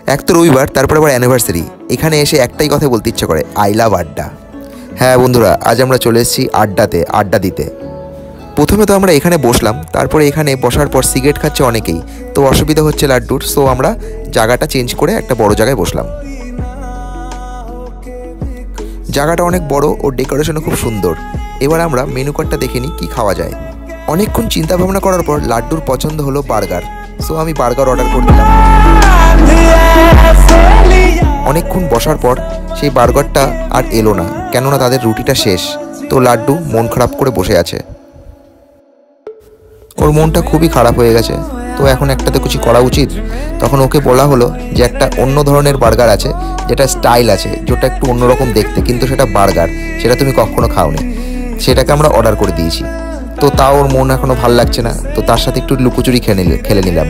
এক তো রবিবার, তারপরে আবার অ্যানিভার্সারি। এখানে এসে একটাই কথা বলতে ইচ্ছে করে, আই লাভ আড্ডা। হ্যাঁ বন্ধুরা, আজ আমরা চলে এসেছি আড্ডা দিতে। প্রথমে তো আমরা এখানে বসলাম, তারপরে এখানে বসার পর সিগারেট খাচ্ছে অনেকেই, তো অসুবিধা হচ্ছে লাড্ডুর। সো আমরা জায়গাটা চেঞ্জ করে একটা বড় জায়গায় বসলাম। জায়গাটা অনেক বড় ও ডেকোরেশনও খুব সুন্দর। এবার আমরা মেনু কার্ডটা দেখে নিই কী খাওয়া যায়। অনেকক্ষণ চিন্তা ভাবনা করার পর লাড্ডুর পছন্দ হলো বার্গার। সো আমি বার্গার অর্ডার করে দিলাম। অনেকক্ষণ বসার পর সেই বার্গারটা আর এলো না, কেননা তাদের রুটিটা শেষ। তো লাড্ডু মন খারাপ করে বসে আছে। ওর মনটা খুবই খারাপ হয়ে গেছে। তো এখন একটা তো কিছু করা উচিত। তখন ওকে বলা হলো যে একটা অন্য ধরনের বার্গার আছে, যেটা স্টাইল আছে, যেটা একটু অন্যরকম দেখতে, কিন্তু সেটা বার্গার, সেটা তুমি কখনো খাওনি। সেটাকে আমরা অর্ডার করে দিয়েছি। তো তাও ওর মন এখনও ভালো লাগছে না। তো তার সাথে একটু লুকোচুরি খেলে নিলাম।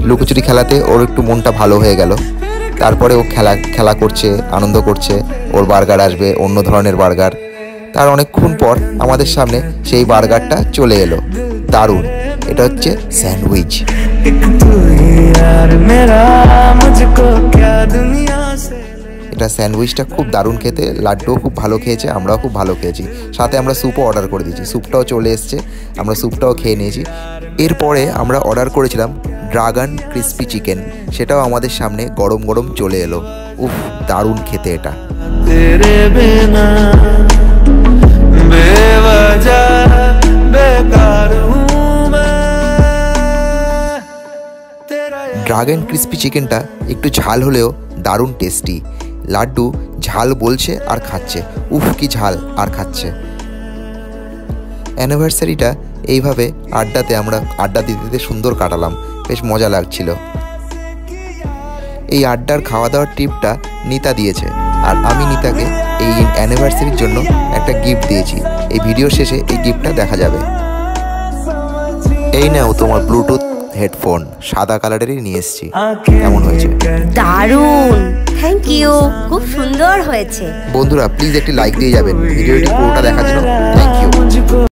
লুকোচুরি খেলাতে ওর একটু মনটা ভালো হয়ে গেল। তারপরে ও খেলা করছে, আনন্দ করছে। ওর বার্গার আসবে, অন্য ধরনের বার্গার। তার অনেকক্ষণ পর আমাদের সামনে সেই বার্গারটা চলে এলো। দারুণ! এটা হচ্ছে স্যান্ডউইচ। এটা স্যান্ডউইচটা খুব দারুণ খেতে। লাড্ডুও খুব ভালো খেয়েছে, আমরাও খুব ভালো খেয়েছি। সাথে আমরা স্যুপও অর্ডার করে দিয়েছি। স্যুপটাও চলে এসছে, আমরা স্যুপটাও খেয়ে নিয়েছি। এরপরে আমরা অর্ডার করেছিলাম ড্রাগন ক্রিস্পি চিকেন। সেটাও আমাদের সামনে গরম গরম চলে এলো। উফ, দারুণ খেতে এটা। ড্রাগন ক্রিস্পি চিকেনটা একটু ঝাল হলেও দারুণ টেস্টি। লাড্ডু ঝাল বলছে আর খাচ্ছে। উফ, কি ঝাল! আর খাচ্ছে। অ্যানিভার্সারিটা এইভাবে আমরা আড্ডা দিতে সুন্দর কাটালাম। বেশ মজা লাগছিল। এই আড্ডার খাওয়া দাওয়ার টিপটা নিতা দিয়েছে, আর আমি নিতাকে এই অ্যানিভার্সারির জন্য একটা গিফট দিয়েছি। এই ভিডিও শেষে এই গিফটটা দেখা যাবে। এই নাও তোমার ব্লুটুথ হেডফোন, সাদা কালারেরই নিয়ে এসেছি। কেমন হয়েছে? দারুণ, থ্যাংক ইউ, খুব সুন্দর হয়েছে। বন্ধুরা প্লিজ একটি লাইক দিয়ে যাবেন ভিডিওটি পুরোটা দেখার জন্য। Thank you.